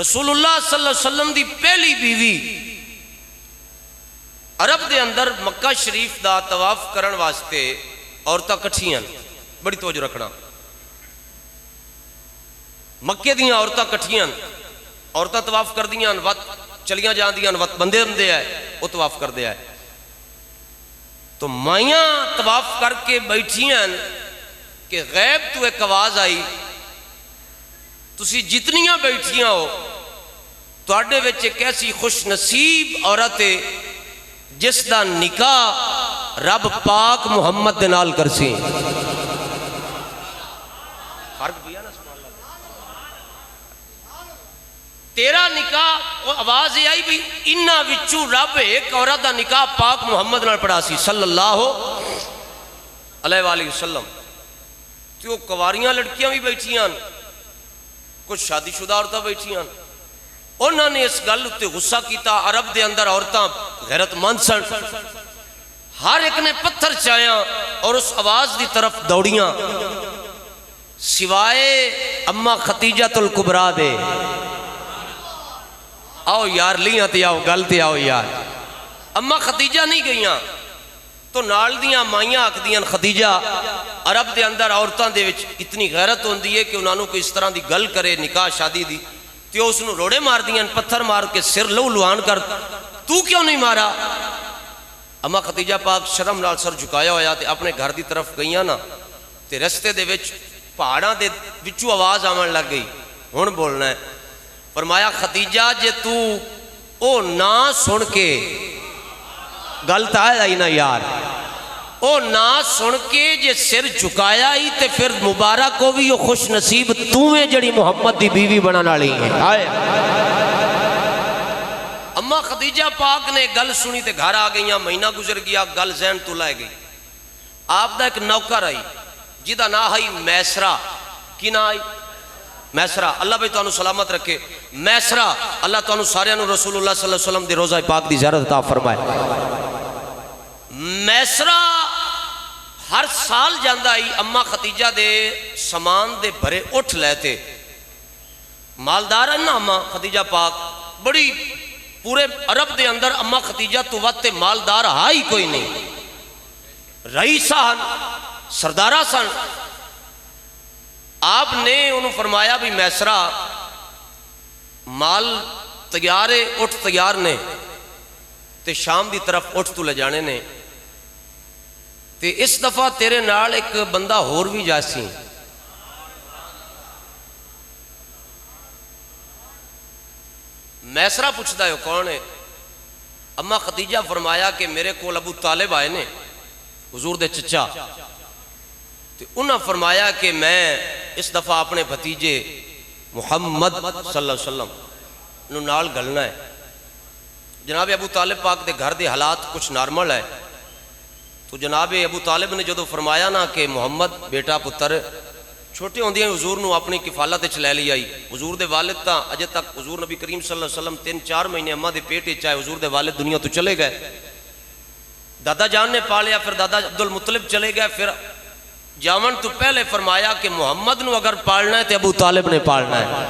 رسول اللہ صلی اللہ علیہ وسلم دی پہلی بیوی عرب دے اندر مکہ شریف دا طواف کرن واسطے عورتاں کٹھیاں، بڑی توجہ رکھنا، مکے دیاں عورتاں کٹھیاں، عورتاں طواف کر دیاں، وقت چلیاں جان دیاں، وقت بندے بندے ہے وہ طواف کر دیا ہے، تو مائیاں طواف کر کے بیٹھیاں کہ غیب تو ایک آواز آئی، تسی جتنیاں بیٹھیاں ہو تواڈے وچ ایک ایسی خوش نصیب عورت ہے جس دا نکاح رب پاک محمد دے نال کرسی۔ فرق بھی ہے نا، تیرا نکاح آواز یہ آئی بھی انہاں وچوں رب ایک عورت دا نکاح پاک محمد نال پڑھا سی صلی اللہ علیہ وآلہ وسلم۔ تو کواریاں لڑکیاں بھی بیٹھیاں، کچھ شادی شدہ عورتیں بیٹھیاں، انہوں نے اس گل تے غصہ کیتا، عرب دے اندر عورتاں غیرت مند سن، ہر ایک نے پتھر چایا اور اس آواز دی طرف دوڑیاں، سوائے اما خدیجہ الکبریٰ دے۔ آؤ یار لیاں تے آؤ گل تے آؤ یار، اما خدیجہ نہیں گئیاں تو نال دیاں مائیاں آکھ دیاں خدیجہ عرب دے اندر عورتاں دے وچ اتنی غیرت ہوندی ہے کہ انہوں نے کوئی اس طرح دی گل کرے نکاح شادی دی تو اس نے روڑے مار دیاں، پتھر مار کے سر لو لوان کر، تو کیوں نہیں مارا؟ اما خدیجہ پاک شرم نال سر جھکایا ہویا تے اپنے گھر دی طرف گئیاں نا تے رستے دے وچ پہاڑاں دے وچوں آواز آون لگ گئی، ہن بولنا ہے، فرمایا خدیجہ جے تو او نا سن کے گل تایا ہی نا یار، او نا سن کے جے سر جھکایا ہی تے پھر مبارک کو بھی خوش نصیب تویں جڑی محمد دی بیوی بنان والی ہے۔ اما خدیجہ پاک نے گل سنی تے گھر آ گئیاں، مہینہ گزر گیا، گل ذہن تو لائے گئی، آپ دا ایک نوکر آئی جیدہ نا آئی میسرہ، کی نا آئی میسرہ، اللہ بھائی تو انہوں سلامت رکھے، میسرہ اللہ تو انہوں سارے انہوں رسول اللہ صلی اللہ علیہ وسلم دی روزہ پاک دی زیارت عطا فرمائے۔ میسرہ ہر سال جاندہ ہی اما خدیجہ دے سامان دے بھرے اٹھ لیتے، مالدار ہے نا اما خدیجہ پاک، بڑی پورے عرب دے اندر اما خدیجہ تو وقت مالدار ہائی کوئی نہیں، رئیسہ ہن سردارہ سن۔ آپ نے انہوں فرمایا بھی میسرہ مال تیارے اٹھ تیار نے تے شام دی طرف اٹھ تو لے جانے نے تے اس دفعہ تیرے نال ایک بندہ ہور بھی جاسی، میسرہ پوچھتا ہے کون ہے؟ اما خدیجہ فرمایا کہ میرے کول ابو طالب آئے نے حضور دے چچا، تو انہاں فرمایا کہ میں اس دفعہ اپنے بھتیجے محمد صلی اللہ علیہ وسلم انہوں نال گلنا ہے۔ جناب ابو طالب پاک دے گھر دے حالات کچھ نارمل ہے، تو جناب ابو طالب نے جدو فرمایا نا کہ محمد بیٹا پتر چھوٹے ہوندے ہیں حضور نو اپنی کفالت وچ لے لی آئی، حضور دے والد تا اجے تک حضور نبی کریم صلی اللہ علیہ وسلم 3-4 مہینے اماں دے پیٹ وچ آئے، حضور دے والد دنیا تو چلے گئے، دادا جان نے پالیا، پھر دادا عبد المطلب چلے گئے، پھر جاون تو پہلے فرمایا کہ محمد نو اگر پالنا ہے تو ابو طالب نے پالنا ہے۔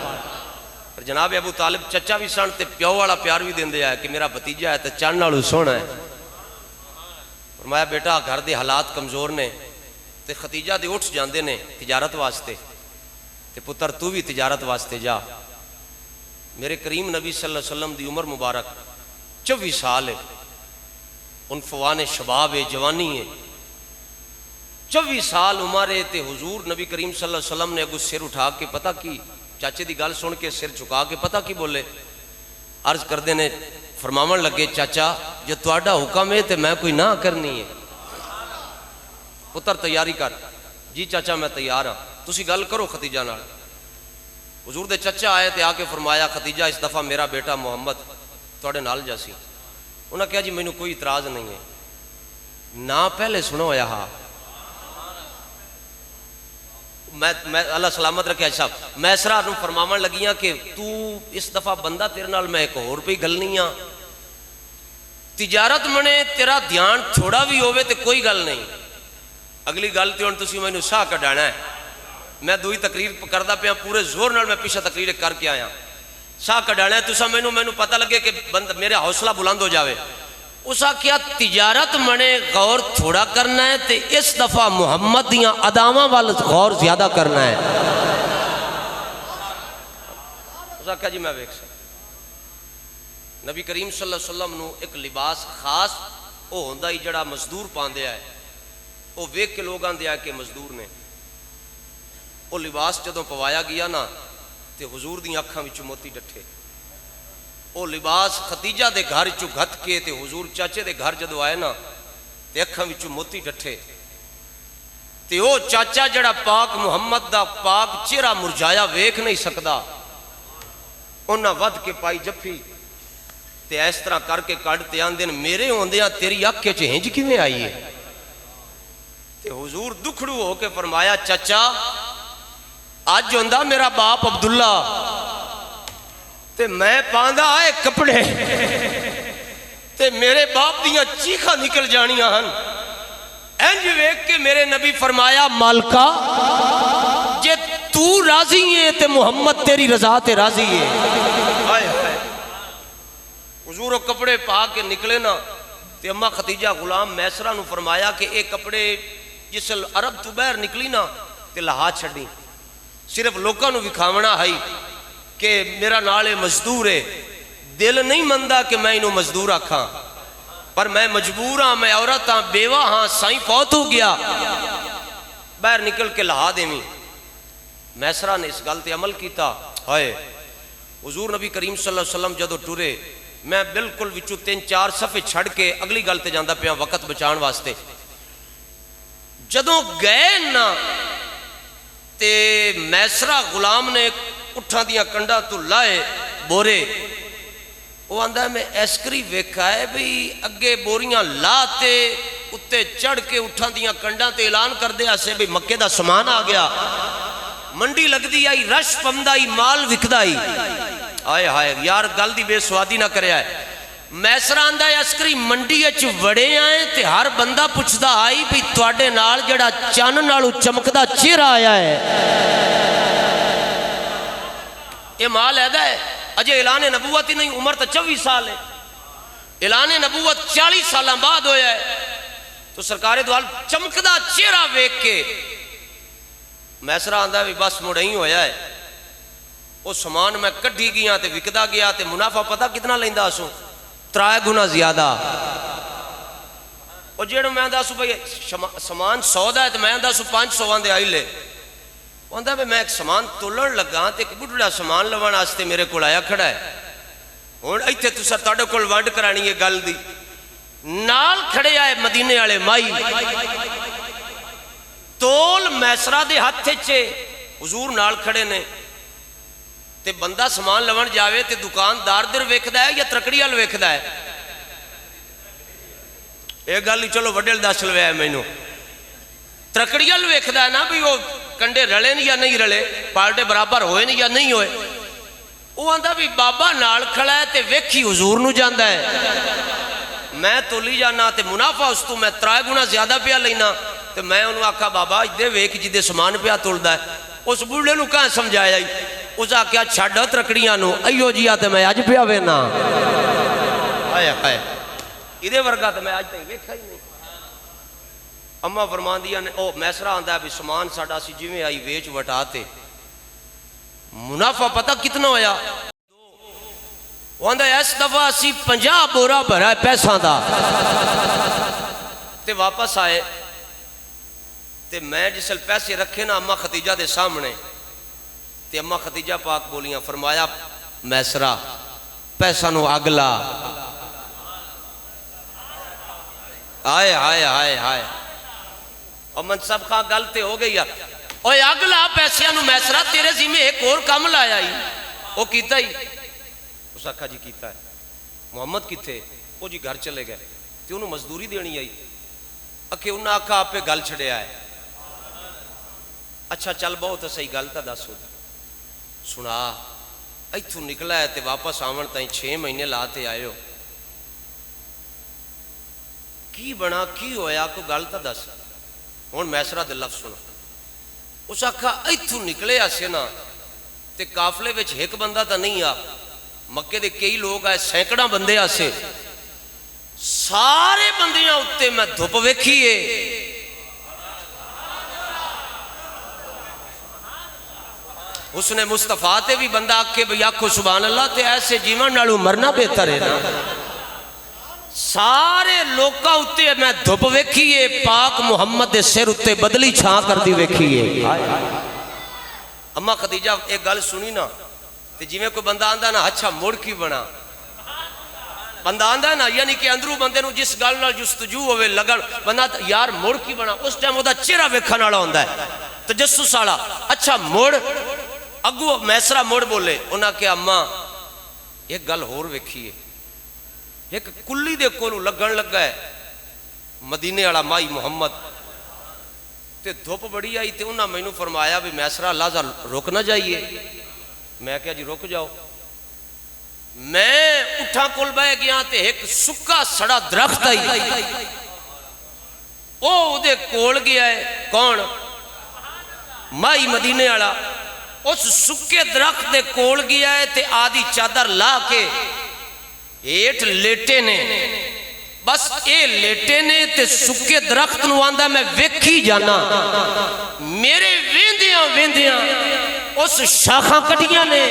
پھر جناب ابو طالب چچا بھی سن تے پیو والا پیار بھی دیندے ہے کہ میرا بھتیجہ ہے تے چن نالوں سونا ہے۔ فرمایا بیٹا گھر دے حالات کمزور نے تے خدیجہ دے اٹھ جاندے نے تجارت واسطے، تے پتر تو بھی تجارت واسطے جا۔ میرے کریم نبی صلی اللہ علیہ وسلم دی عمر مبارک 24 سال ہے، عنفوان شباب ہے، جوانی ہے، 24 سال عمر ہے تے حضور نبی کریم صلی اللہ علیہ وسلم نے اگو سر اٹھا کے پتہ کی چاچے دی گل سن کے سر جھکا کے پتہ کی بولے، عرض کر دینے فرماون لگے چاچا جو تواڈا حکم ہے تے میں کوئی نہ کرنی ہے، پتر تیاری کر۔ جی چاچا میں تیار ہاں، تسی گل کرو خدیجہ نال۔ حضور دے چچا آئے تے آ کے فرمایا خدیجہ اس دفعہ میرا بیٹا محمد تواڈے نال جاسی۔ انہاں کہا جی مینوں کوئی اعتراض نہیں ہے، نہ پہلے سنو ہویا ہاں، میں اللہ سلامت رکھے حاج صاحب، میسرہ نو فرماون لگیاں کہ تو اس دفعہ بندہ تیرے نال میں ایک اور پہ گلنی ہاں، تجارت منے تیرا دھیان تھوڑا بھی ہوئے تے کوئی گل نہیں، اگلی گل تے ہن تسی مینوں ساہ کڈانا ہے، میں دوئی تقریر کردہ پیا پورے زور نال میں پیچھے تقریر کر کے آیا۔ سا کڈانا تسا مینوں پتہ لگے کہ میرا حوصلہ بلند ہو جاوے. اس آخیا تجارت منے غور تھوڑا کرنا ہے تے اس دفعہ محمد دیاں اداواں وال غور زیادہ کرنا ہے. اس آخیا جی میں ویکھ سکتا. نبی کریم صلی اللہ علیہ وسلم نو ایک لباس خاص وہ ہوندا ہی جڑا مزدور پاندیا ہے, وہ ویکھ کے لوگ آندے آ کہ مزدور نے. وہ لباس جدوں پوایا گیا نا تے حضور دی اکھاں وچوں موتی ڈٹھے. وہ لباس خدیجہ دے گھر چوں گھت کے تے حضور چاچے دے گھر جدوں آئے نا تے اکھاں وچوں موتی ڈٹھے. تے او چاچا جڑا پاک محمد دا پاک چہرہ مرجایا ویکھ نہیں سکدا, انہاں ود کے پائی جفی تے اس طرح کر کے کڈ تے آندے میرے ہوندیاں تیری اکھ وچ ہنج کیویں آئی ہے. تے حضور دکھڑو ہو کے فرمایا چچا اج ہوندا میرا باپ عبداللہ تے میں پاندا آئے کپڑے تے میرے باپ دیاں چیخاں نکل جانیاں ہن. انج ویکھ کے میرے نبی فرمایا مالکا جے تو راضی ہے تے محمد تیری رضا تے راضی ہے. ہائے ہائے. حضور کپڑے پا کے نکلے نا تے اماں خدیجہ غلام میسرہ نو فرمایا کہ اے کپڑے جس عرب تو باہر نکلی نا تے لہا چھڑی, صرف لوکاں نو وکھاونا ہے کہ میرا نالے مزدور ہے. دل نہیں مندا کہ میں انہوں مزدور آکھاں, پر میں مجبور ہاں, میں عورت ہاں, بیوہ ہاں, سائیں فوت ہو گیا, باہر نکل کے لہا دیویں. میسرہ نے اس گل تے عمل کیتا. ہائے حضور نبی کریم صلی اللہ علیہ وسلم جدو ٹرے میں بالکل وچوں 3-4 صفحے چھڑ کے اگلی گل تے جاندا پیا وقت بچان واسطے. جدوں گئے نا تے میسرہ غلام نے اٹھاں دیاں کنڈا تو لائے بورے, وہ آندہ ہے میں ایسکری ویکھا ہے بھی اگے بوریاں لاتے اتے چڑھ کے اٹھاں دیاں کنڈا تے اعلان کر دے ایسے بھی مکے دا سامان آ گیا, منڈی لگ دی آئی, رش پمدا آئی, مال وکدا آئی. آئے ہائے یار گل دی بے سوادی نہ کرے آئے. میسرہ آندہ ہے عسکری منڈی اچ وڑے آئے تے ہر بندہ پوچھدا آئی بھی تواڈے نال جڑا چن نالو چمکدا چہرہ آیا ہے یہ مال ایدا ہے. اجے اعلان نبوت ہی نہیں, عمر تو 24 سال ہے, اعلان نبوت 40 سالاں بعد ہویا ہے. تو سرکار دو عالم چمکدا چہرہ ویکھ کے میسرہ آندہ بھی بس مڑیں ہویا ہے. وہ سامان میں کڈھی گیا تے وکدا گیا تے منافع پتہ کتنا لیندا اسوں 3 گنا زیادہ. اور جیڑوں میں آندہ سو بھئی سامان 100 دا ہے تے میں آندہ سو 500 آندے آئی لے. وہ آندہ بھی میں ایک سامان تولن لگا تے ایک بڑھڑا سامان لوان آستے میرے کول آیا کھڑا ہے. اور ایتھے تو سر تاڑے کول وانڈ کرانی ہے گل دی. نال کھڑے آئے مدینے والے مائی تول میسرہ دے ہتھے چھے, حضور نال کھڑے نے تے بندہ سامان لون جاوے تے دکاندار در ویکھدا ہے یا ترکڑی وال ویکھدا ہے. ایک گل چلو وڈیل دس لویا ہے مینوں, ترکڑی وال ویکھدا ہے نا بھی وہ کنڈے رلے نہیں یا نہیں رلے, پالٹے برابر ہوئے نہیں یا نہیں ہوئے. وہ آندہ بھی بابا نال کھڑا ہے تے ویکھی حضور نو جاندا ہے. میں تولی جانا تے منافع اس تو میں 3 گنا زیادہ پیا لینا تے میں انہوں آکھا بابا دے ویکھ جدے سامان پیا تولدا ہے. اس بوڑھے نو کہاں سمجھایا ہی, اس آکھیا چھڈ ترکڑیاں نو ایو جیا تے میں اج پیا وینا. ہائے ہائے ادے ورگا تے میں اج تک ویکھا ہی نہیں. اماں فرماندیاں نے او میسرہ آندا ہے بھی سامان ساڈا سی جویں آئی ویچ وٹا تے منافع پتہ کتنا ہویا. وہ آندا اس دفعہ اسی 50 بورا بھرا ہے پیسہ دا تے واپس آئے تے میں جسل پیسے رکھے نا اماں خدیجہ دے سامنے تے اماں خدیجہ پاک بولیاں فرمایا میسرہ پیسہ نو اگلا. آئے آئے آئے آئے اور منصب خواہ گلتے ہو گئی اوہ اگلا پیسیاں نو میسرہ تیرے ذمہ ایک اور کام لایا ہی. وہ کیتا ہی اس آکھا جی کیتا ہے. محمد کی تھے وہ جی گھر چلے گئے تے انہوں مزدوری دینی آئی. اکھے انہوں آکھا آپ پہ گل چھڑے آئے. اچھا چل بہت صحیح گل تا دس ہو سنا ایتھوں نکلا ہے تے واپس آون تائیں 6 مہینے لاتے آئے ہو کی بنا کی ہویا کو گل تا دس. ہون میسرہ دے لفظ سنا. اس آکھا ایتھوں نکلے آسے نا تے کافلے وچ ایک بندہ تا نہیں آ مکے دے کئی لوگ آئے سینکڑا بندے آسے سارے بندیاں اتے میں دھوپ ویکھیے اس نے مصطفیٰ تے بھی بندہ آکے بھی آکھو سبحان اللہ تے ایسے جیون نالو مرنا بہتر ہے نا سارے لوکا اتے میں دھوپ ویکھیے پاک محمد دے سر اتے بدلی چھاں کر دی ویکھیے اما خدیجہ ایک گل سنی نا تے جی میں کوئی بندہ آندہ نا اچھا موڑ کی بنا بندہ آندہ نا یعنی کہ اندرو بندے نو جس گل نال جستجو ہوئے لگن بندہ یار موڑ کی بنا اس ٹائم وہ دا چہرہ ویکھن والا ہوندا ہے تجسس والا اچھا موڑ اگو میسرا موڑ بولے انہاں کہ اماں ایک گل ہور ویکھیے ایک کلی دے کولو لگن لگا ہے مدینے والا مائی محمد تے دھوپ بڑی آئی تے انہاں مینوں فرمایا بھی میسرا لازا رک نہ جائیے میں کہا جی رک جاؤ میں اٹھا کول بہ گیا تے ایک سکا سڑا درخت آئی او دے کول گیا ہے کون مائی مدینے والا اس سکے درخت دے کول گیا ہے تے آدھی چادر لا کے ایٹ لیٹے نے بس اے لیٹے نے تے سکے درخت نو آندہ میں ویکھی جانا میرے ویندیاں ویندیاں اس شاخاں کٹیاں نے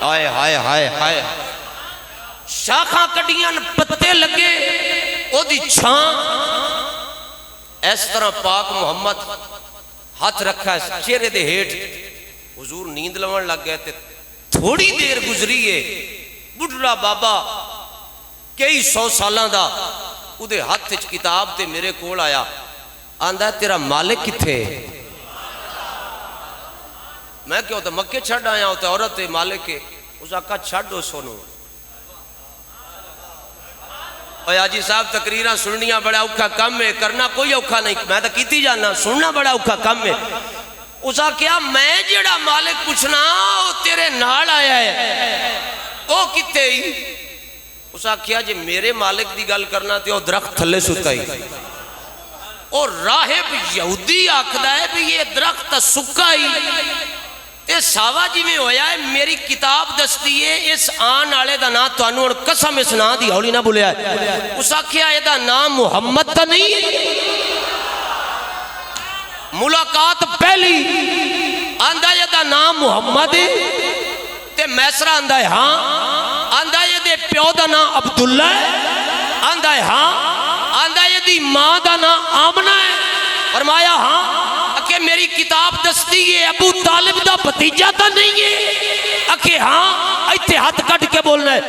آئے ہائے ہائے ہائے شاخاں کٹیاں پتے لگے او دی چھاں اس طرح پاک محمد ہاتھ رکھا ہے چہرے دے ہیٹ حضور نیند لون لگ گئے تے تھوڑی دیر گزریے بڑھڑا بابا کئی 100 سالاں دا او دے ہاتھ وچ کتاب تے میرے کول آیا آندا تیرا مالک کتھے میں کیا ہوتا مکے چھڑ آیا ہوتا عورت مالک ہے اس آقا چھڑ دو سونو اوہ آجی صاحب تقریرہ سننیاں بڑا اوکھا کم ہے کرنا کوئی اوکھا نہیں میں تو کیتی جانا سننا بڑا اوکھا کم ہے اس آقا کیا میں جڑا مالک پوچھنا وہ تیرے نال آیا ہے وہ کتے ہی اس آقا کیا جی میرے مالک دی گل کرنا تے وہ درخت تھلے ستا ہی اور راہب یہودی آکھدا ہے بھی یہ درخت سکا ہی تے ساوا جی میں ہویا ہے میری کتاب دستی ہے اس آن آلے دا نام تو انہوں قسم اس نام دی ہولی نہ بولیا ہے اس آکھیا یہ دا نام محمد تا نہیں ملاقات پہلی آندہ یہ دا نام محمد تے میسرہ آندہ ہے ہاں آندہ یہ دے پیو دا نام عبداللہ ہے آندہ ہے ہاں آندہ یہ دی ماں دا نام آمنہ ہے فرمایا ہاں کہ میری کتاب دستی ہے ابو طالب دا بھتیجا تا نہیں ہے اکھے ہاں ایتھے ہاتھ کٹ کے بولنا ہے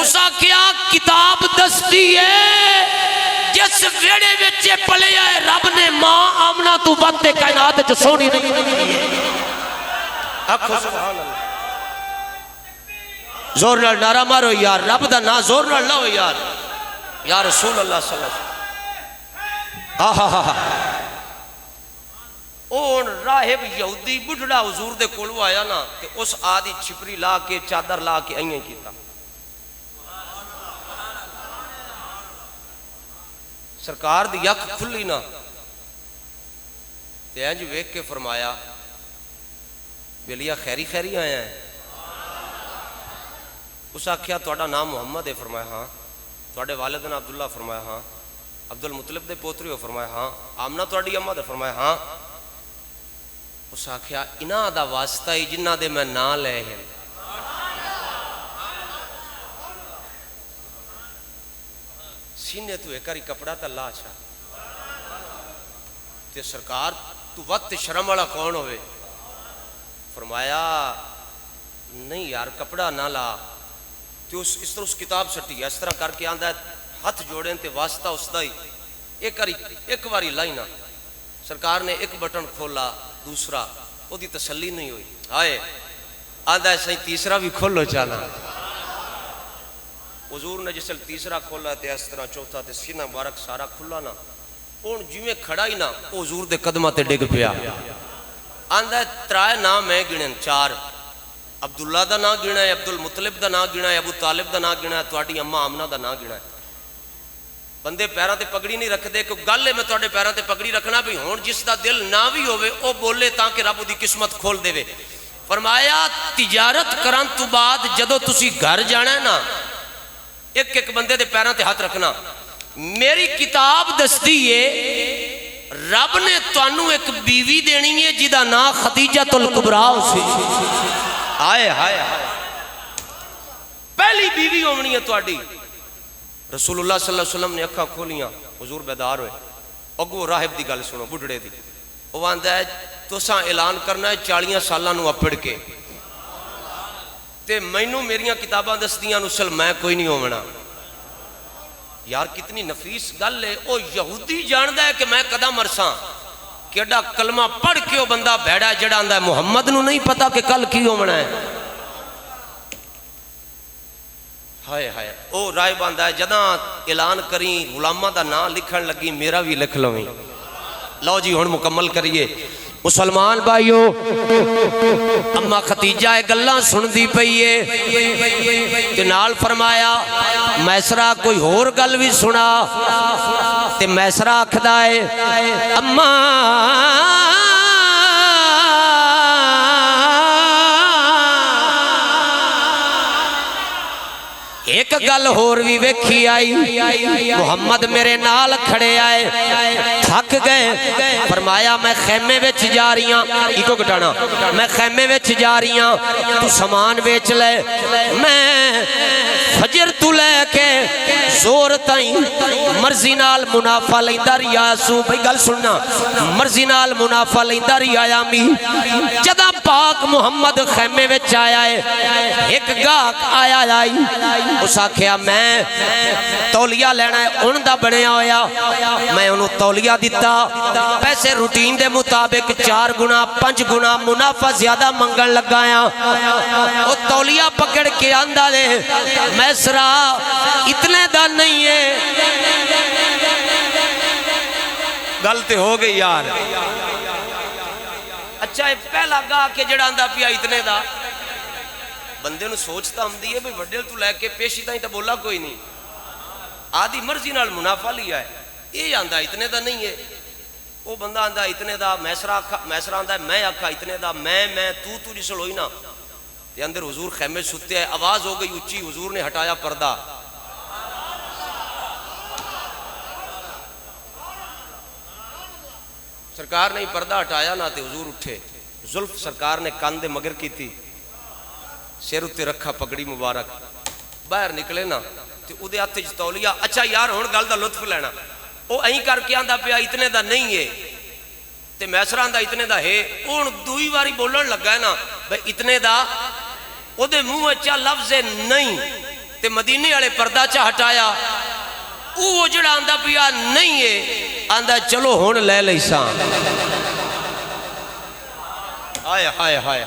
اسا کیا کتاب دستی ہے جس ویڑے وچے پلے آئے رب نے ماں آمنہ تو بندے کائنات جو سونی نہیں اکھو سبحان اللہ زور نال نعرہ مارو یار رب دا نا زور نال لاؤ یار یا رسول اللہ صلی اللہ علیہ وسلم اون راہب یہودی بڑھڑا حضور دے کولو آیا نا کہ اس آدھی چھپری لا کے چادر لا کے آئیں کیتا سرکار دی یک کھلی نا تے انج ویکھ کے فرمایا بیلیا خیری خیری آیا ہے اس آکھیا تہاڈا نام محمد ہے فرمایا ہاں تہاڈے والد نے عبداللہ فرمایا ہاں عبد المطلب دے پوتری ہو فرمایا ہاں آمنہ تہاڈی اماں دے فرمایا ہاں اس آکھیا انہاں دا واسطہ ہی جنہاں دے میں نہ لے ہیں سینے تو ایک کاری کپڑا تا لا چھا تے سرکار تو وقت شرم والا کون ہوئے فرمایا نہیں یار کپڑا نہ لا تو اس طرح اس کتاب سٹی اس طرح کر کے آندہ ہے ہاتھ جوڑیں تے واسطہ اس دا ہی ایک واری لائنا سرکار نے ایک بٹن کھولا دوسرا وہ دی تسلی نہیں ہوئی آئے آدھا ایسا ہی تیسرا بھی کھولو چانا حضور نے جسل تیسرا کھولا تے اس طرح چوتھا تے سینہ مبارک سارا کھلا نا اون جویں کھڑا ہی نا حضور دے قدمہ تے ڈگ پیا آدھا ترائے نام ہے گنن 4 عبداللہ دا نا گنا ہے عبد المطلب دا نا گنا ہے ابو طالب دا نا گنا ہے تواڈی اماں آمنہ دا نا گنا ہے بندے پیراں تے پگڑی نہیں رکھ دے کہ گل ہے میں تواڈے پیراں تے پگڑی رکھنا بھی ہون جس دا دل نہ بھی ہوئے او بولے تاکہ رب دی قسمت کھول دے وے فرمایا تجارت کرن تو بعد جدو تسی گھر جانا ہے نا ایک ایک بندے دے پیروں تے ہاتھ رکھنا میری کتاب دستی ہے رب نے تانوں ایک بیوی دینی ہے جدا نا خدیجہ الکبریٰ سی آئے ہائے ہائے پہلی بیوی ہونی ہے تواڈی رسول اللہ صلی اللہ علیہ وسلم نے اکھاں کھولیاں حضور بیدار ہوئے اگو راہب دی گل سنو بڈھڑے دی وہ آندا ہے تساں اعلان کرنا ہے 40 سالاں نو اپڑ کے تے مینوں میریاں کتاباں دستیاں نسل میں کوئی نہیں ہونا یار کتنی نفیس گل ہے او یہودی جاندا ہے کہ میں کدا مرساں کیڑا کلمہ پڑھ کے او بندہ بھیڑا جڑا آندا ہے محمد نو نہیں پتا کہ کل کی ہونا ہے ہائے ہائے او رائے باندھا ہے جداں اعلان کریں غلامہ دا نام لکھن لگی میرا بھی لکھ لویں لو جی ہن مکمل کریے مسلمان بھائیو اما خدیجہ ایک گلاں سن دی پئیے تے نال فرمایا میسرا کوئی اور گل بھی سنا تے میسرا آکھدا ہے اما ایک گل اور بھی ویکھی آئی محمد میرے نال کھڑے آئے تھک گئے فرمایا میں خیمے وچ جا رہی ہاں ایکو گٹانا میں خیمے وچ جا رہی ہاں تو سامان بیچ لے میں فجر تو لے کے زور تائیں مرضی نال منافع لیندا رہیا سو بھئی گل سننا مرضی نال منافع لیندا رہیا می جدا پاک محمد خیمے وچ آیا ہے ایک گاہک آیا آئی اس آکھیا میں تولیہ لینا ہے ان دا بنیا ہویا میں انہوں تولیہ دیتا پیسے روٹین دے مطابق 4 گنا 5 گنا منافع زیادہ منگن لگایا وہ تولیہ پکڑ کے آندہ دے میسرا اتنے دا نہیں ہے غلط ہو گئی یار اچھا پہلا گاہ کے جڑا آندہ پیا اتنے دا بندے نو سوچتا ہم دیئے بھئی وڈیل تو لے کے پیشی تائیں تا بولا کوئی نہیں آدھی مرضی نال منافع لیا ہے یہ آندہ اتنے دا نہیں ہے وہ بندہ آندہ اتنے دا میسرا آندہ ہے میں آکھا اتنے دا میں تو جسل ہوئی نا تے اندر حضور خیمے ستے ہیں آواز ہو گئی اچھی حضور نے ہٹایا پردہ سرکار نے پردہ ہٹایا نا تے حضور اٹھے زلف سرکار نے کاندے مگر کی تھی سیر اتے رکھا پگڑی مبارک باہر نکلے نا تے او دے ہاتھ وچ تولیہ اچھا یار ہن گل دا لطف لینا او ایਂ کر کے آندا پیا اتنے دا نہیں ہے تے میسرا آندا اتنے دا ہے ہن دوئی واری بولن لگا ہے نا بھئی اتنے دا او دے منہ وچ لفظ نہیں تے مدینے والے پردہ چا ہٹایا او جڑا آندا پیا نہیں ہے آندا چلو ہن لے لیساں ہائے ہائے ہائے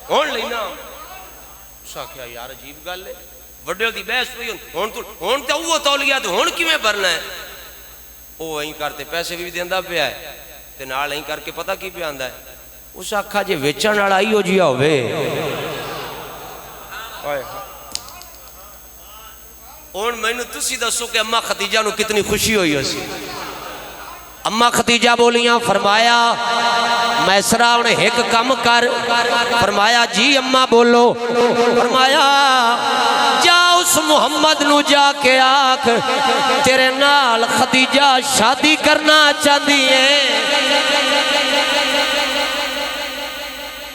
ہن لینا سا کیا یار عجیب گل ہے وڈیل دی بحث ہوئی ہن تے وہ تولیہ تے ہن کیویں بھرنا ہے او ایਂ کرتے پیسے بھی دیندا پیا ہے تے نال ایں کر کے پتہ کی پیا آندا ہے اس آکھا جے ویچن والا ہی ہو جیا ہوے ہن مینوں تسی دسو کہ اما خدیجہ نو کتنی خوشی ہوئی اسی اما خدیجہ بولیاں فرمایا میسرا انہیں ایک کم کر فرمایا جی اما بولو فرمایا جا اس محمد نو جا کے آکھ تیرے نال خدیجہ شادی کرنا چاہتی ہے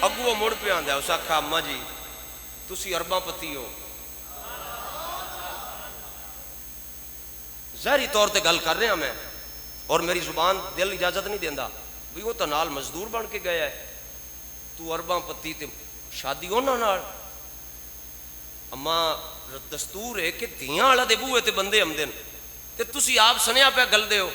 اگو وہ مڑ پہ آندھا ہے اس آکھا اما جی تسی ارباں پتی ہو ظاہری طور تے گل کر رہے ہیں میں اور میری زبان دل اجازت نہیں دیندہ بھی وہ تو نال مزدور بن کے گیا ہے تو ارباں پتی تے شادی ہونا نال اما دستور ہے کہ دھیاں والا دے بوئے تے بندے ہم دن تے تسی آپ سنیا پہ گل دے ہو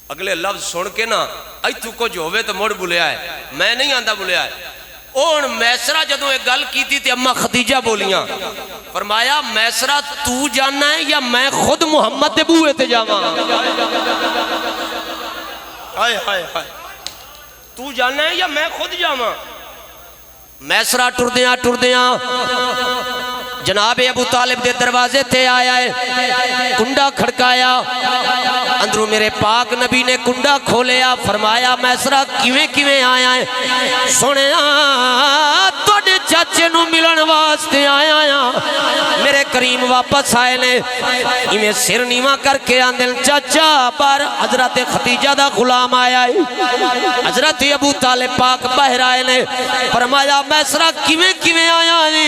اگلے لفظ سن کے نا ایتھو کچھ ہوئے تو مڑ بلیا ہے میں نہیں آندہ بلیا ہے اون میسرا جدوں ایک گل کی تھی تے اما خدیجہ بولیاں فرمایا میسرا تو جاننا ہے یا میں خود محمد دے بوئے تے جاواں ہائے ہائے ہائے تو جاننا ہے یا میں خود جاواں میسرا ٹردیاں جناب ابو طالب دے دروازے تے آیا ہے، کنڈا کھڑکایا، اندروں میرے پاک نبی نے کنڈا کھولیا، فرمایا میسرہ کیویں کیویں آیا ہے؟ سنیا توڑے چاچے نو ملن واسطے آیا ہے۔ میرے کریم واپس آئے نے، ایویں سر نیواں کر کے آندن چاچا پر حضرت خدیجہ دا غلام آیا ہے۔ حضرت ابو طالب پاک باہر آئے نے، فرمایا میسرہ کیویں کیویں آیا ہے؟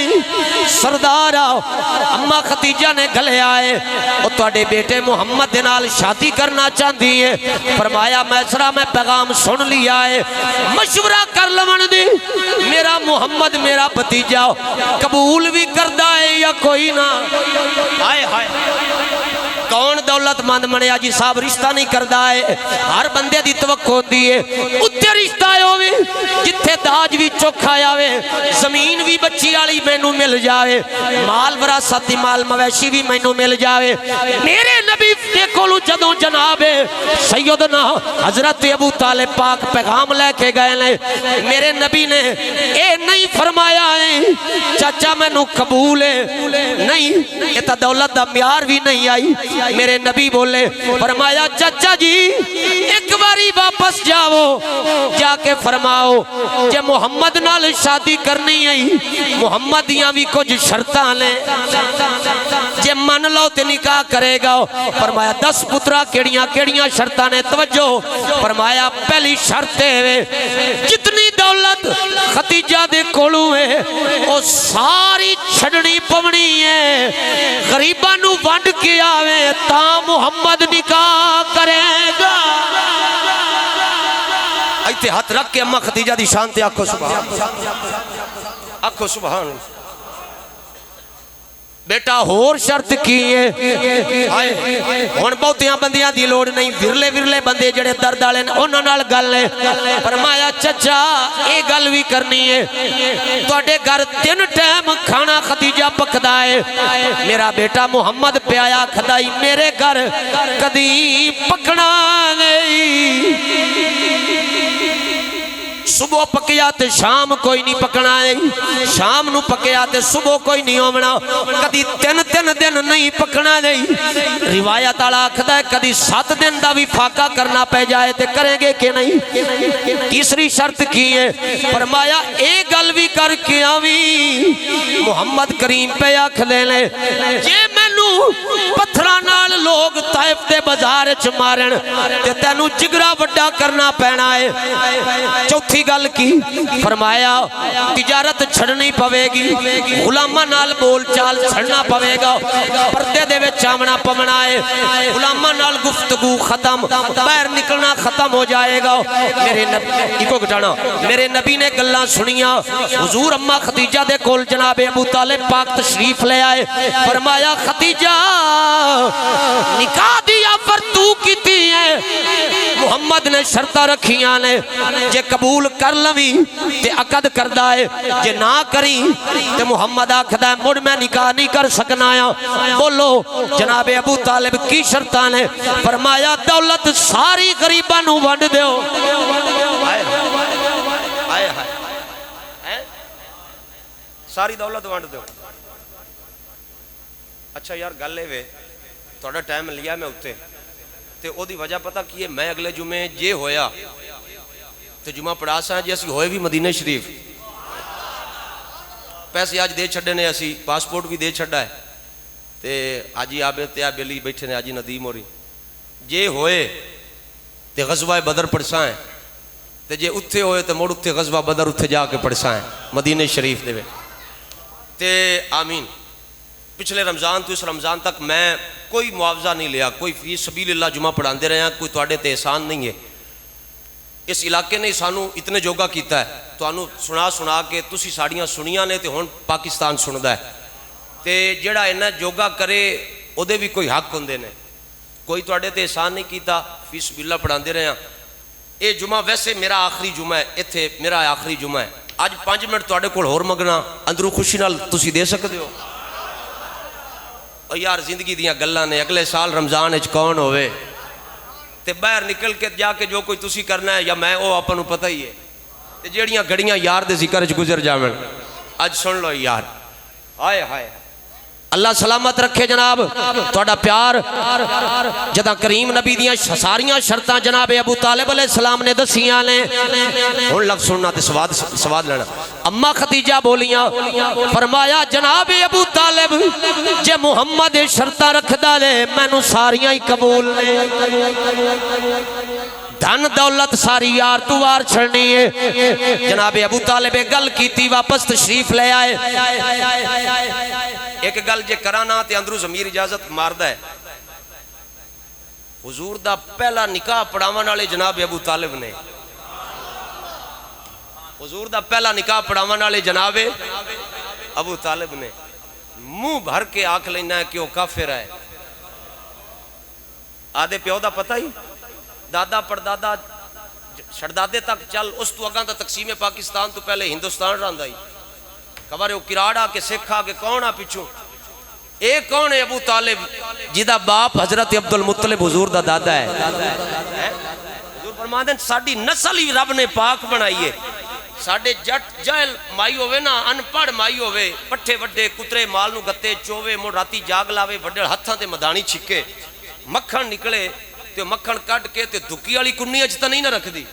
سردارا اماں خدیجہ نے گلے آئے، اور توڑے بیٹے محمد نال شادی کرنا چاہتی ہے۔ فرمایا میسرہ میں پیغام سن لیا ہے، مشورہ کر لون دی، میرا محمد میرا بھتیجا قبول بھی کردہ ہے یا کوئی نہ؟ آئے ہائے کون دولت مند منیا جی صاحب رشتہ نہیں کردہ ہے، ہر بندے دی توقع ہوتی ہے اتھے رشتہ آئے ہوئے جتھے داج بھی چوکھا آئے، زمین بھی بچی آلی مینوں مل جاوے، مال وراثتی مال مویشی بھی مینوں مل جاوے۔ میرے نبی دے کولو جدوں جناب سیدنا حضرت ابو طالب پاک پیغام لے کے گئے نے، میرے نبی نے اے نہیں فرمایا ہے چاچا مینوں قبول ہے، نہیں یہ تا دولت دا معیار بھی نہیں آئی۔ میرے نبی بولے، فرمایا چچا جی ایک باری واپس جاؤ، جا کے فرماؤ جے محمد نال شادی کرنی ہے، محمد یہاں بھی کچھ شرطاں لیں، جے من لو تے نکاح کرے گا۔ فرمایا 10 پترہ کیڑیاں شرطاں نے؟ توجہ، فرمایا پہلی شرط ہے جتنی دولت خدیجہ دے کولوں ہے وہ ساری چھڑنی پونی ہے، غریباں نو ونڈ کے آوے تا محمد نکاح کرے گا۔ ایتے ہاتھ رکھ کے اماں خدیجہ دی شان تے آکھو سبحان، آکھو سبحان۔ بیٹا ہور شرط کی ہے، ہن بہتیاں بندیاں دی لوڑ نہیں، ورلے بندے جڑے درد والے نے انہاں نال گل ہے۔ فرمایا چچا اے گل بھی کرنی ہے، تواڈے گھر 3 ٹائم کھانا خدیجہ پکدا ہے، میرا بیٹا محمد پیایا کھدائی میرے گھر کدی پکنا نہیں، صبح پکیا تے شام کوئی نہیں پکنا ہے، شام نو پکیا تے صبح کوئی نہیں ہونا، کدی 3 دن نہیں پکنا نہیں۔ روایت آلا آکھدا ہے کدی 7 دن دا بھی فاقہ کرنا پہ جائے تے کریں گے کہ نہیں۔ تیسری شرط کی ہے، فرمایا اے گل بھی کر کے آویں محمد کریم پہ آکھ دے لے جے مینوں پتھراں نال لوگ طائف دے بازار وچ مارن تے تینوں جگرا وڈا کرنا پینا ہے۔ چوتھی گل کی، فرمایا تجارت چھڑنی پوے گی، غلامہ نال بول چال چھڑنا پوے گا، پردے دے وچ آمنا پونا ہے، غلامہ نال گفتگو ختم، باہر نکلنا ختم ہو جائے گا۔ میرے نبی کو گھٹانا، میرے نبی نے گلاں سنیاں، حضور اماں خدیجہ دے کول جناب ابو طالب پاک تشریف لے آئے، فرمایا خدیجہ نکاح دی آفر تو کیتی ہے، محمد نے شرطہ رکھیاں نے، جے قبول کر لوی تے عقد کردہ ہے، جے نہ کری تے محمد آکھدا ہے مڑ میں نکاح نہیں کر سکنا یا۔ بولو جناب ابو طالب کی شرطاں نے؟ فرمایا دولت ساری غریباں نو ونڈ دیو۔ ساری دولت ونڈ دیو۔ اچھا یار گل ہے وے تھوڑا ٹائم لیا میں اتے تے او دی وجہ پتہ کی ہے، میں اگلے جمعے جے ہویا تے جمعہ پڑھا سا جی اسی ہوئے بھی مدینہ شریف، پیسے آج دے چھڑے نے، اسی پاسپورٹ بھی دے چھڑا ہے تے آجی آبے تے آبے لی بیٹھے نے، آجی ندیم ہو رہی جے ہوئے تے غزوہ بدر پڑھسا ہے تے جے اتھے ہوئے تے موڑ اتھے غزوہ بدر اتھے جا کے پڑھسا ہے مدینہ شریف دے تے آمین۔ پچھلے رمضان تو اس رمضان تک میں کوئی معاوضہ نہیں لیا، کوئی فی سبیل اللہ جمعہ پڑھان دے رہے ہیں، کوئی توڑے تے احسان نہیں ہے۔ اس علاقے نے سانو اتنے جوگا کیتا ہے، تو انو سنا کے تسی ساڑیاں سنیاں نے تے ہون پاکستان سندا ہے تے جڑا انہاں جوگا کرے او دے بھی کوئی حق ہوندے نے، کوئی توڑے تے احسان نہیں کیتا، فی سبیل اللہ پڑھان دے رہے ہیں۔ اے جمعہ ویسے میرا آخری جمعہ ہے، ایتھے میرا آخری جمعہ ہے، آج 5 منٹ توڑے کول ہور منگنا اندروں خوشی نال تسی دے سکتے ہو؟ اور یار زندگی دیاں گلاں نے، اگلے سال رمضان وچ کون ہوئے تے باہر نکل کے جا کے جو کوئی تسی کرنا ہے یا میں او آپ نوں پتہ ہی ہے تے جیڑیاں گھڑیاں یار دے ذکر وچ گزر جاون، اج سن لو یار، ہائے ہائے اللہ سلامت رکھے جناب تھوڑا پیار جدا کریم نبی دیاں ساریاں شرطاں جناب ابو طالب علیہ السلام نے دسیاں نے ہن لفظ سننا تے سواد لینا اما خدیجہ بولیاں فرمایا جناب ابو طالب جے محمد شرطاں رکھدا لے مینوں ساریاں ہی قبول نے دھن دولت ساری یار تو وار چھڑنی ہے جناب ابو طالب گل کیتی واپس تشریف لے آئے ایک گل جے کرانا تے اندرو ضمیر اجازت ماردا ہے حضور دا پہلا نکاح پڑھاون والے جناب ابو طالب نے حضور دا پہلا نکاح پڑھاون والے جناب ابو طالب نے منہ بھر کے آکھ لینا ہے کہ وہ کافر ہے آدھے پیو دا پتہ ہی دادا پردادا شردادے تک چل اس تو اگاں تا تقسیم پاکستان تو پہلے ہندوستان رہندا ہی خبر ہے وہ کراڑا کے سکھا کے کون آ پیچھو ایک کون ہے ابو طالب جیدہ باپ حضرت عبد المطلب حضور دا دادا ہے حضور فرماندے ساڑی نسل ہی رب نے پاک بنائیے ساڑے جٹ جہل مائی ہوئے نا ان پڑھ مائی ہوئے پٹھے وڈے کترے مال نو گتے چووے مو راتی جاگ لاوے وڈے ہتھاں تے مدانی چھکے مکھن نکلے تے مکھن کٹ کے تے دھکی والی کنی اچ تے نہیں نہ رکھ دی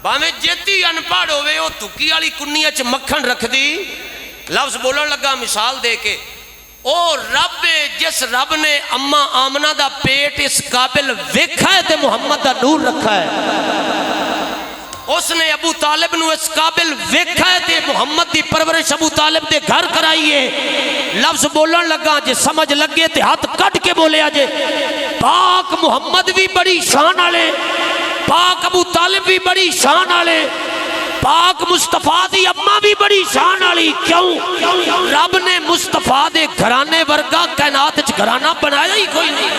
باویں جیتی ان پڑھ ہوئے وہ دھکی والی کنی اچ مکھن رکھ دی لفظ بولن لگا مثال دے کے او رب جس رب نے اما آمنہ دا پیٹ اس قابل ویکھا ہے تے محمد دا نور رکھا ہے اس نے ابو طالب نو اس قابل ویکھا ہے تے محمد دی پرورش ابو طالب دے گھر کرائیے لفظ بولن لگا جے سمجھ لگے تے ہاتھ کٹ کے بولے آجے پاک محمد بھی بڑی شان آلے پاک ابو طالب بھی بڑی شان آلے پاک مصطفیٰ دی اماں بھی بڑی شان آلی کیوں رب نے مصطفیٰ دے گھرانے ورگا کائنات اچھ گھرانہ بنایا ہی کوئی نہیں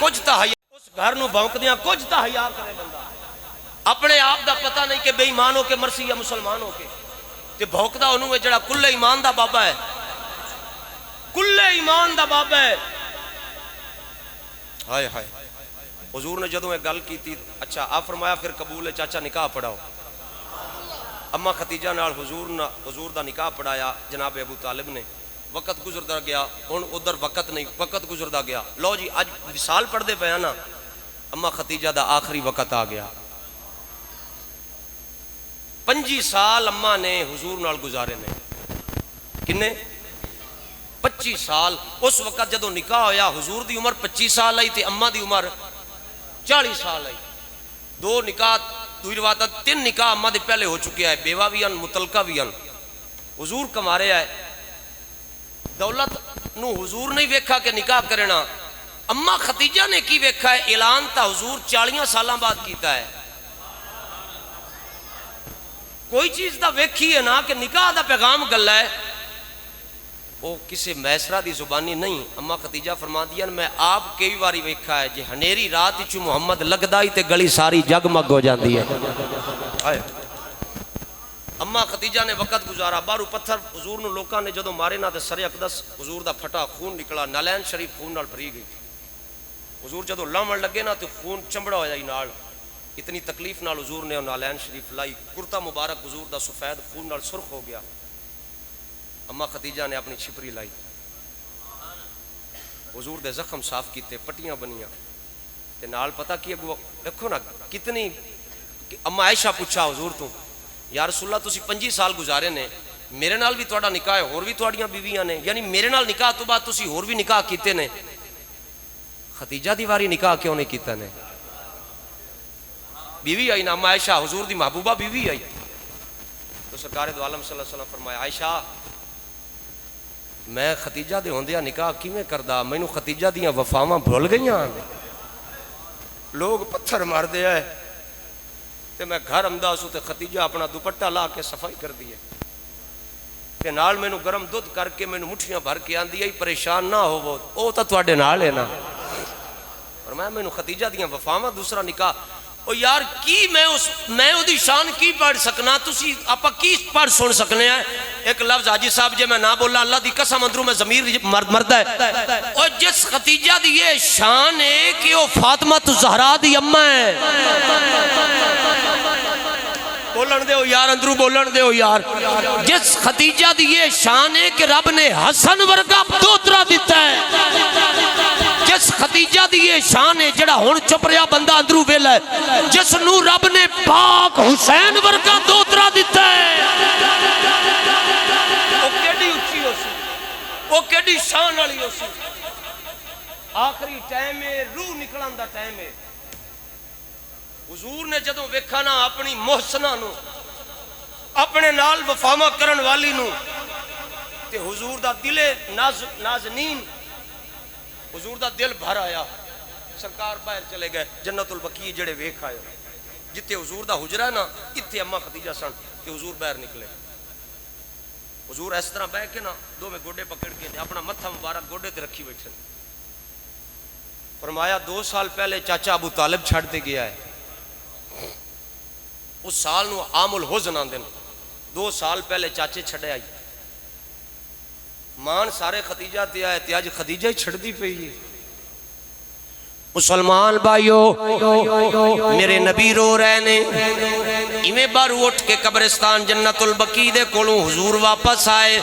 کچھ تا حیاء اس گھر نو بھونک دیا کچھ تا حیاء کرے بندہ اپنے آپ دا پتہ نہیں کہ بے ایمان ہو کے مرسی یا مسلمان ہو کے تے بھونک دا انہوں جڑا کل ایمان دا بابا ہے کل ایمان دا بابا ہے ہائے ہائے حضور نے جدوں ایک گل کی تھی اچھا آپ فرمایا پھر قبول ہے چاچا نکاح پڑھاؤ اما خدیجہ نال حضور دا نکاح پڑھایا جناب ابو طالب نے وقت گزردا گیا ہن ادھر وقت نہیں وقت گزردا گیا لو جی اج وصال پڑھ دے پیا نا اما خدیجہ دا آخری وقت آ گیا 25 سال اما نے حضور نال گزارے نے کنے 25 سال اس وقت جدوں نکاح ہویا حضور دی عمر 25 سال آئی تے اما دی عمر 40 سال آئی دو نکاح دوئی روایت 3 نکاح اما دے پہلے ہو چکے ہیں بیوہ بھی ان متلقہ بھی ان حضور کمارے آئے دولت نو حضور نہیں ویکھا کہ نکاح کرنا اما خدیجہ نے کی ویکھا ہے اعلان تا حضور 40 سالاں بعد کیتا ہے کوئی چیز دا ویکھی ہے نا کہ نکاح دا پیغام گلا ہے وہ کسی میسرہ دی زبانی نہیں اما خدیجہ فرما دیا میں آپ کئی باری ویکھا ہے جے ہنیری رات چو محمد لگدا ہی تے گلی ساری جگمگ ہو جاندی ہے اما خدیجہ نے وقت گزارا بارو پتھر حضور نو لوکاں نے جدوں مارے نا تے سر اقدس حضور دا پھٹا خون نکلا نالین شریف خون نال بھری گئی حضور جدوں لامن لگے نا تے خون چمڑا ہو جائی نال اتنی تکلیف نال حضور نے نالین شریف لائی کرتا مبارک حضور دا سفید خون نال سرخ ہو گیا اما خدیجہ نے اپنی چھپری لائی حضور دے زخم صاف کیتے پٹیاں بنیاں تے نال پتہ کی اگو دیکھو نا کتنی اما عائشہ پوچھا حضور تو یا رسول اللہ تسی 25 سال گزارے نے میرے نال بھی تہاڈا نکاح ہے اور بھی تہاڈیاں بیویاں نے یعنی میرے نال نکاح تو بعد تسی اور بھی نکاح کیتے نے خدیجہ دی واری نکاح کیوں نہیں کیتا نے بیوی آئی نا اما عائشہ حضور دی محبوبہ بیوی آئی تو سرکار دو عالم صلی اللہ علیہ وسلم فرمایا عائشہ میں خدیجہ دے ہوندیا نکاح کیویں کردا مینوں خدیجہ دیاں وفاواں بھول گئیاں لوگ پتھر مار دے آئے تے میں گھر آمدا سو تے خدیجہ اپنا دوپٹہ لا کے صفائی کر دی ہے تے نال مینوں گرم دودھ کر کے مینوں مٹھیاں بھر کے آندی ہے پریشان نہ ہوو او تا تواڈے نال ہے نا فرمایا مینوں خدیجہ دیاں وفاواں دوسرا نکاح او یار کی میں او دی شان کی پڑھ سکنا تسی آپا کی پڑھ سن سکنے ہیں ایک لفظ حاجی صاحب جے میں نہ بولا اللہ دی قسم اندروں میں ضمیر مرد ہے اور جس خدیجہ دی یہ شان ہے کہ وہ فاطمہ الزہرا دی اماں ہے بولن دے ہو یار اندرو بولن دے ہو یار جس خدیجہ دی یہ شان ہے کہ رب نے حسن ورگا دوترا دیتا ہے جس خدیجہ دی یہ شان ہے جڑا ہون چپ رہا بندہ اندرو ویلا ہے جس نو رب نے پاک حسین ورگا دوترا دیتا ہے وہ کیڑی اچھی ہو سی وہ کیڑی شان والی ہو سی آخری ٹائم ہے روح نکلن دا ٹائم ہے حضور نے جدوں ویکھا نا اپنی محسنہ نو اپنے نال وفامہ کرن والی نو تے حضور دا دل نازنین حضور دا دل بھر آیا سرکار باہر چلے گئے جنت البقیع جڑے ویکھ آئے جتے حضور دا حجرہ ہے نا اتھے اماں خدیجہ سن تے حضور باہر نکلے حضور اس طرح بیٹھ کے نا دو میں گوڑے پکڑ کے اپنا متھا مبارک گوڑے تے رکھی بیٹھے فرمایا 2 سال پہلے چاچا ابو طالب چھڑتے گیا ہے اس سال نو عام الحزن آن دن 2 سال پہلے چاچے چھڑے آئی مان سارے خدیجہ تے آئے تے آج خدیجہ ہی چھڑ دی پئی ہے مسلمان بھائیو میرے نبی رو رہے نے ایویں بار اٹھ کے قبرستان جنت البقیع دے کولوں حضور واپس آئے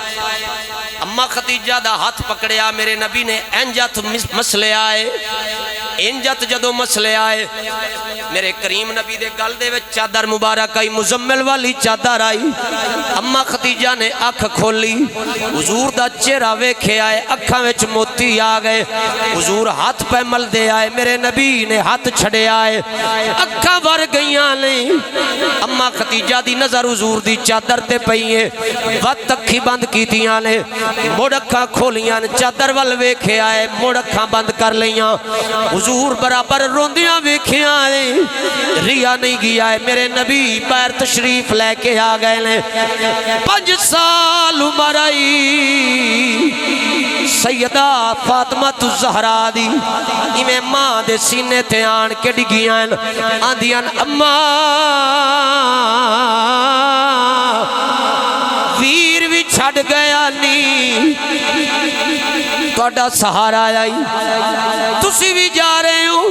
اماں خدیجہ دا ہاتھ پکڑیا میرے نبی نے انجت مسئلے آئے انجت جدو مسئلے آئے میرے کریم نبی دے گل دے وچ چادر مبارک آئی مزمل والی چادر آئی اماں خدیجہ نے اکھ کھولی حضور دا چہرہ ویکھے آئے اکھاں وچ موتی آ گئے حضور ہاتھ پہ مل دے آئے میرے نبی نے ہاتھ چھڑے آئے اکھاں ور گئیاں نہیں اماں خدیجہ دی نظر حضور دی چادر تے پئیے وقت اکھی بند کیتیاں نے مڑ اکھاں کھولیاں چادر ول ویکھے آئے مڑ اکھاں بند کر لیاں حضور برابر روندیاں ویکھیاں ریا نہیں گیا ہے میرے نبی باہر تشریف لے کے آ گئے نے 5 سال عمر آئی سیدہ فاطمہ الزہرا دی ایویں ماں دے سینے تے آن کے ڈگیاں آندیاں اماں ویر بھی چھڑ گیا نہیں توڑا سہارا آئی تسی بھی جا رہے ہو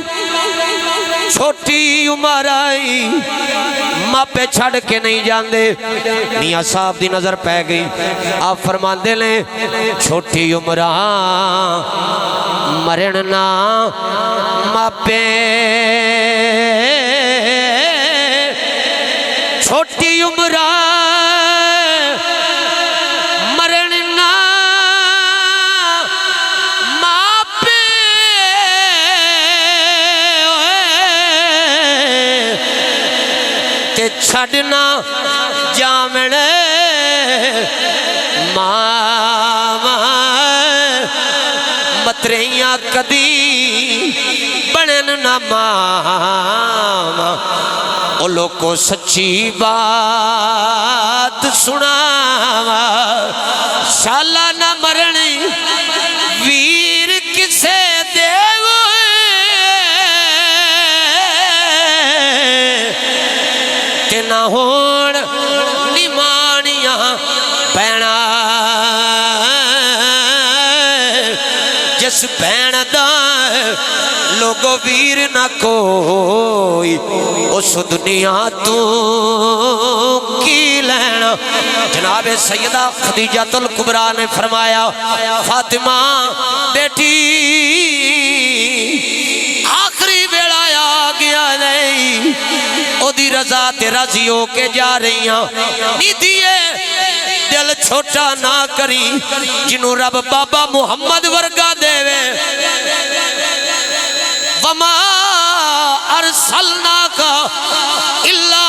چھوٹی عمر آئی ماں پہ چھڑ کے نہیں جاندے میاں صاحب دی نظر پہ گئی آپ فرمان دے لیں چھوٹی عمران مرننا ماں پہ چھوٹی عمران چھڑنا جامن ماما متریاں کدی بنن نہ ماما او لوگوں سچی بات سنا شالا نہ مرنی ویر کسے نہ ہون نمانیاں پینا جس پین دا لوگو ویر نہ کوئی اس دنیا تو کی لینا جناب سیدہ خدیجہ الکبریٰ نے فرمایا فاطمہ بیٹی آخری بیڑا آ گیا نہیں او دی رضا تے راضی ہو کے جا رہی ہیں نیدیے دل چھوٹا نہ کری جنہوں رب بابا محمد ورگا دے وے وما ارسلناک الا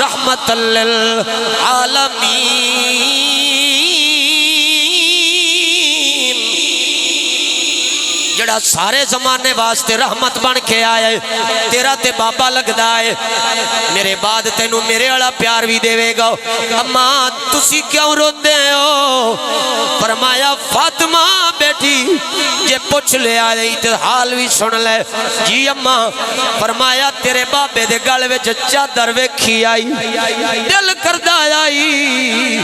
رحمت للعالمین جڑا سارے زمانے واسطے رحمت بن کے آئے تیرا تے بابا لگ دائے میرے بعد تینوں میرے والا پیار بھی دے گا اماں تسی کیوں رو دے ہو فرمایا فاطمہ بیٹی جے پوچھ لے آئی تے حال بھی سن لے جی اماں فرمایا تیرے بابے دے گل وچ چادر ویکھی آئی دل کردہ آئی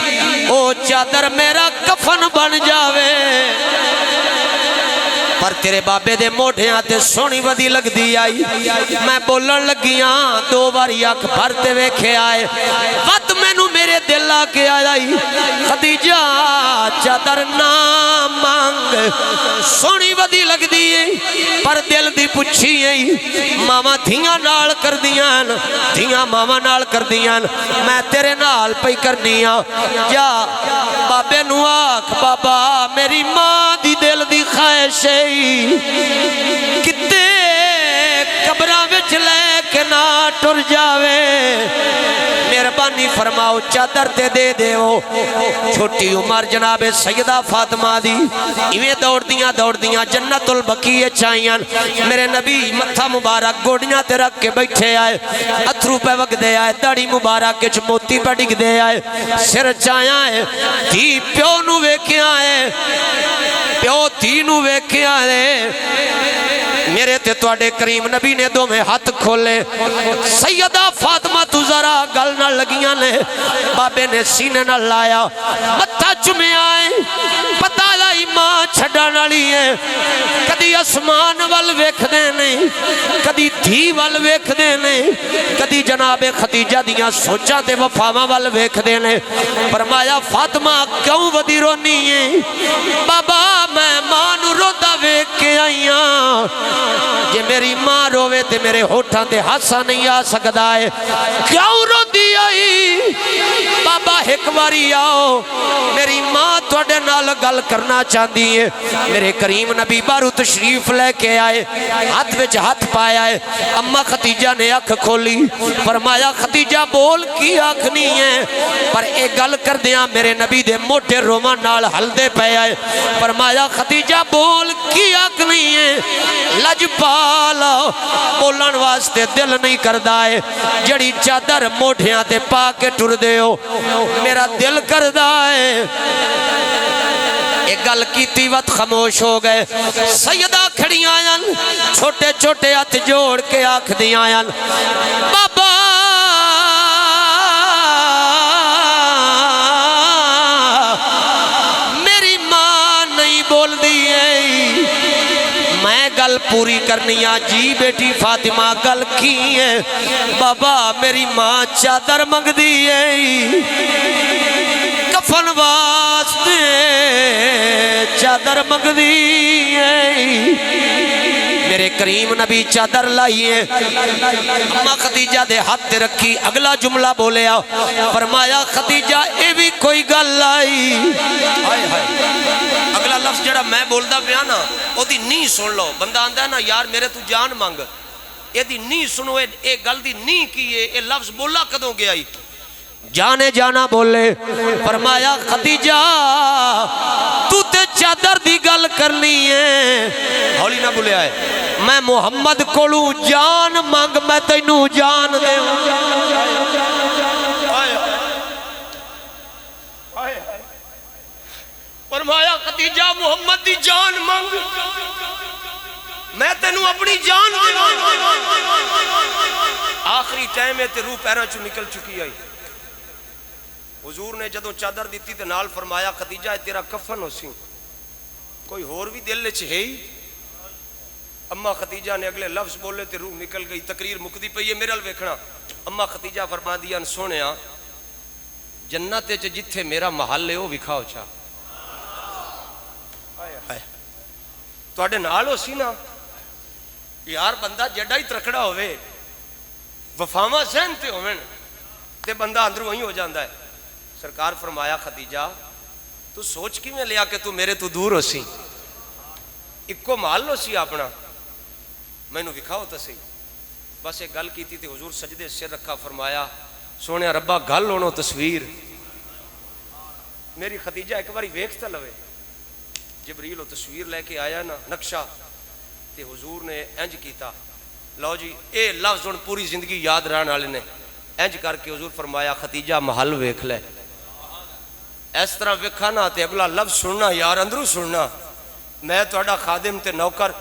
او چادر میرا کفن بن جاوے پر تیرے بابے دے موڑیاں تے سونی ودی لگ دی آئی میں بولن لگیاں دو باری اکھ بھرتے ویکھے آئے وقت مینوں میرے دل آ کے آئی خدیجہ چادر نہ مانگ سونی ودی لگ دی پر دل دی پچھی ماما دھیاں نال کر دیاں دھیاں ماما نال کر دیاں میں تیرے نال پئی کرنیاں جا بابے نو آکھ بابا میری ماں دی دل دی خواہش کتے قبراں وچ لے کے نہ ٹر جاوے مہربانی فرماؤ چادر تے دے دیو چھوٹی عمر جناب سیدہ فاطمہ دی ایویں دوڑ دیاں جنت البقیع چائیاں میرے نبی متھا مبارک گوڑیاں تے رکھ کے بیٹھے آئے اتھرو پہ وگ دے آئے داڑی مبارک کچھ موتی پہ ڈگ دے آئے سر چایا ہے دھی پیو نو ویکھے آئے پیو دھی نو ویکھے آئے میرے تے توڑے کریم نبی نے دو میں ہاتھ کھولے سیدہ فاطمہ تو ذرا گل نہ لگیاں نے بابے نے سینے نہ لایا متھا چمے آئے پتہ لائی ماں چھڑا نالی ہے کدی اسمان وال ویکھ دے نہیں کدی دھی وال ویکھ دے نہیں کدی جناب خدیجہ دیاں سوچا تے وفاواں وال ویکھ دے نہیں فرمایا فاطمہ کیوں ودی رونی ہے بابا میں ماں نو رودا ویکھ کے آئیاں جے میری ماں روے تے میرے ہوٹھاں تے ہاسا نہیں آ سکدا ہے کیوں رو دی آئی بابا ایک باری آؤ میری ماں توڑے نال گل کرنا چاہتی ہے میرے کریم نبی بارو تشریف لے کے آئے ہاتھ وچ ہاتھ پایا ہے اماں خدیجہ نے آنکھ کھولی فرمایا خدیجہ بول کی آنکھنی ہے پر ایک گل کر دیاں میرے نبی دے موٹے رومان نال ہل دے پہ آئے فرمایا خدیجہ بول کی آنکھنی ہے لج پالا بولن واسطے دل نہیں کردہ ہے جڑی چادر موڑیاں تے پا کے ٹر دے ہو میرا دل کردہ ہے ایک گل کیتی وقت خاموش ہو گئے سیدہ کھڑی آیاں چھوٹے چھوٹے ہاتھ جوڑ کے آنکھ دی آیاں بابا میری ماں نہیں بول دی ہے میں گل پوری کرنیاں جی بیٹی فاطمہ گل کی ہے بابا میری ماں چادر منگ دی ہے کفن واسطے چادر منگ دی ہے میرے کریم نبی چادر لائیے اماں خدیجہ دے ہاتھ رکھی اگلا جملہ بولیا فرمایا خدیجہ اے بھی کوئی گل لائی اگلا لفظ جڑا میں بولدا پیا نا او دی نہیں سن لو بندہ آندا ہے نا یار میرے تو جان مانگ اے دی نہیں سنو اے گل دی نہیں کیے اے لفظ بولا کدوں گیا ہی جانے جانا بولے فرمایا خدیجہ تو تے چادر دی گل کرنی ہے ہولی نہ بولے آئے میں محمد کولو جان مانگ میں تینوں جان دے فرمایا خدیجہ محمد دی جان مانگ میں تینوں اپنی جان دے آخری ٹائم ہے تے روح پیروں چو نکل چکی آئی حضور نے جدوں چادر دیتی تے نال فرمایا خدیجہ تیرا کفن ہو سی کوئی ہور بھی دل لچ ہے ہی اماں خدیجہ نے اگلے لفظ بولے تے روح نکل گئی تقریر مکدی پئی ہے میرے ال ویکھنا اماں خدیجہ فرما دیا سونیا جنت وچ جتھے میرا محل ہے وہ وکھاؤ چا تواڈے نال ہو سی نا یار بندہ جڈا ہی ترکڑا ہوئے وفاواں ذہن تے ہوون تے بندہ اندروں وہیں ہو جاندا ہے سرکار فرمایا خدیجہ تو سوچ کی میں لیا کہ تو میرے تو دور ہو سی اکو مال ہو سی اپنا میں نو وکھاؤ تو سی بس ایک گل کی تھی حضور سجدے سر رکھا فرمایا سونے ربا گل ہونو تصویر میری خدیجہ ایک باری ویکھتا لوے جبریل و تصویر لے کے آیا نا نقشہ تے حضور نے انج کیتا لو جی اے لفظ ان پوری زندگی یاد رہن والے نے انج کر کے حضور فرمایا خدیجہ محل ویکھ لے اس طرح ویکھا نا تے اگلا لفظ سننا یار اندروں سننا میں تہاڈا خادم تے نوکر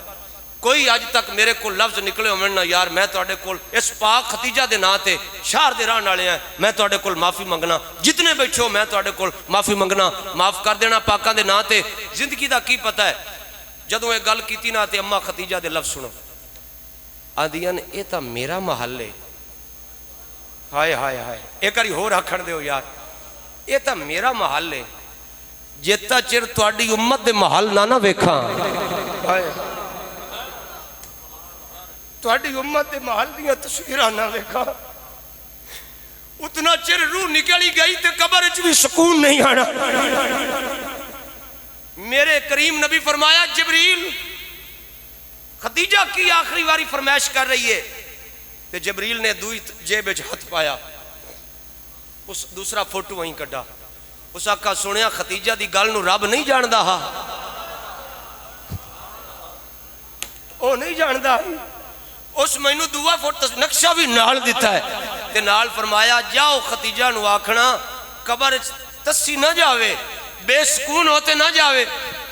کوئی اج تک میرے کو لفظ نکلے ہوئے نا یار میں تہاڈے کول اس پاک خدیجہ دے نا تے شہر دے رہن والے ہیں میں تہاڈے کول معافی منگنا جتنے بیٹھے ہو میں تہاڈے کول معافی منگنا معاف کر دینا پاکاں دے نا تے زندگی دا کی پتہ ہے جدوں یہ گل کیتی نا تے اما خدیجہ دے لفظ سنو، آدیاں اے تا میرا محل ہے، ہائے ہائے ہائے، ایک باری ہور آکھن دیو یار، اے تا میرا محل ہے، جتا چر تواڈی امت دے محل نہ ویکھاں، ہائے تواڈی امت دے محل دیاں تصویراں نہ ویکھاں، اتنا چر روح نکلی گئی تے قبر وچ بھی سکون نہیں آنا۔ میرے کریم نبی فرمایا جبریل خدیجہ کی آخری واری فرمائش کر رہی ہے، تے جبریل نے دوئی جیب وچ ہاتھ پایا، اس دوسرا فوٹو وہیں کڈا، اس آقا سنیا خدیجہ دی گل نو رب نہیں جاندا، ہا او نہیں جاندا، اس مینوں دعا فوٹو نقشہ بھی نال دیتا ہے، تے نال فرمایا جاؤ خدیجہ نو آکھنا قبر تسی نہ جاوے، بے سکون ہوتے نہ جاوے،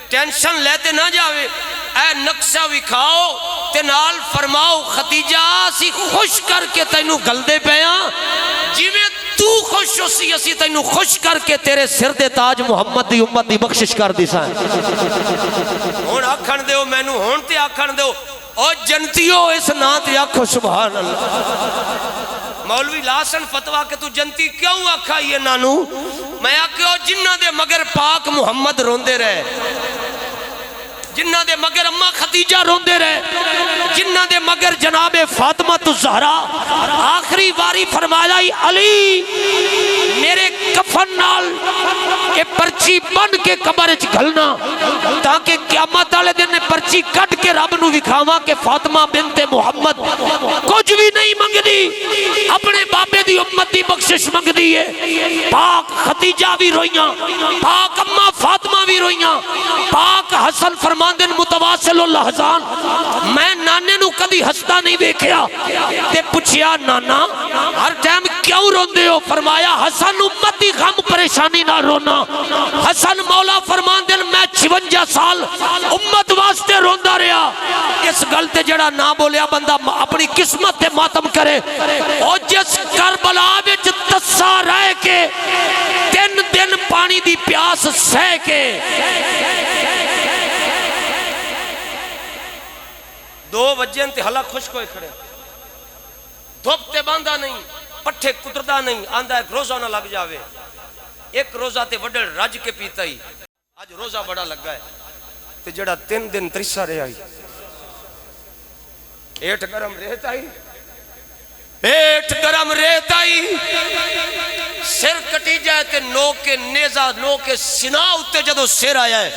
ٹینشن لیتے نہ جاوے، اے نقشہ وکھاؤ تے نال فرماؤ خدیجہ اسی خوش کر کے تینوں گلدے پیاں، جویں تو خوش ہوسی اسی تینوں خوش کر کے تیرے سر دے تاج محمد دی امت دی بخشش کر دی سائیں۔ ہون آکھن دیو مینوں، ہون تے آکھن دیو، او جنتیو اس نا تے آکھو سبحان اللہ۔ مولوی لاسن فتوہ کہ تو جنتی کیوں آکھا یہ نانو؟ میں آکھو جنہ دے مگر پاک محمد روندے رہے، جنہ دے مگر اماں خدیجہ روندے رہے، جنہ دے مگر جناب فاطمہ الزہرا آخری واری فرمایا علی میرے کفن نال یہ پرچی بن کے قبر وچ گھلنا، تاکہ قیامت والے دن پرچی کٹ کے رب نو وکھاواں کہ فاطمہ بنت محمد کچھ بھی نہیں منگدی، اپنے بابے دی امت دی بخشش منگدی ہے۔ پاک خدیجہ بھی روئیاں، پاک اماں فاطمہ بھی روئیاں، پاک حسن فرماندن متواصل اللحظان، میں نانے نو کدی ہستا نہیں دیکھیا، تے پوچھیا نانا ہر ٹائم کیوں روندے ہو؟ فرمایا حسن امت دی غم پریشانی نہ رونا، حسن مولا فرماندن میں 56 سال امت واسطے روندا رہا، اس گل تے جڑا نہ بولیا بندہ اپنی قسمت تے ماتم کرے۔ او جس کربلا وچ تسا رہ کے 3 دن پانی دی پیاس سہ کے 2 وجہ تے حلق خشک ہوئے کھڑے، دھوپ تے باندھا نہیں، پٹھے کتردہ نہیں، آندھا ایک روزہ نہ لگ جاوے، ایک روزہ تے وڈڑ رج کے پیتا ہی، آج روزہ بڑا لگا ہے، تے جڑا 3 دن تریسا رہے آئی، پیٹ گرم رہتا ہی، پیٹ گرم رہتا ہی، سر کٹی جائے تے نو کے نیزہ نو کے سنا اتے جدو سر آیا ہے،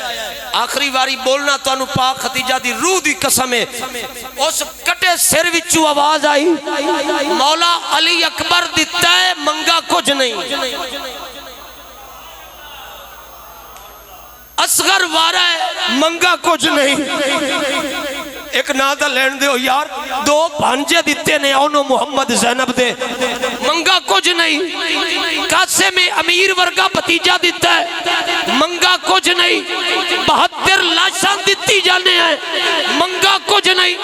آخری واری بولنا تو انو پاک خدیجہ دی روح دی قسم ہے، اس کٹے سر وچو آواز آئی مولا علی اکبر دیتا ہے منگا کچھ نہیں، اصغر وارا ہے منگا کچھ نہیں، ایک نادہ لین دے ہو یار، 2 بھانجے دیتے نے اونو محمد زینب دے، منگا کچھ نہیں، کاسے میں امیر ورگا بھتیجہ دیتا ہے منگا کچھ نہیں، 72 لاشاں دیتی جانے ہیں منگا کچھ نہیں،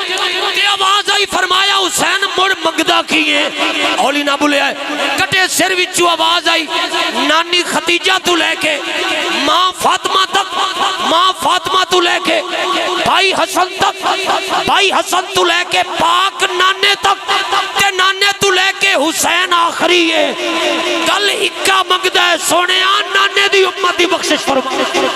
تے آواز آئی فرمایا حسین مڑ منگدہ کیے، اولی نہ بولے آئے، کٹے سر وچو آواز آئی نانی خدیجہ تو لے کے ماں فاطمہ تک، ماں فاطمہ تو لے کے بھائی حسن تک، بھائی حسن تو لے کے پاک نانے تک، تے نانے تو لے کے حسین آخری ہے، گل اکا منگدہ ہے سونے آن نانے دی امت دی بخشش فرما۔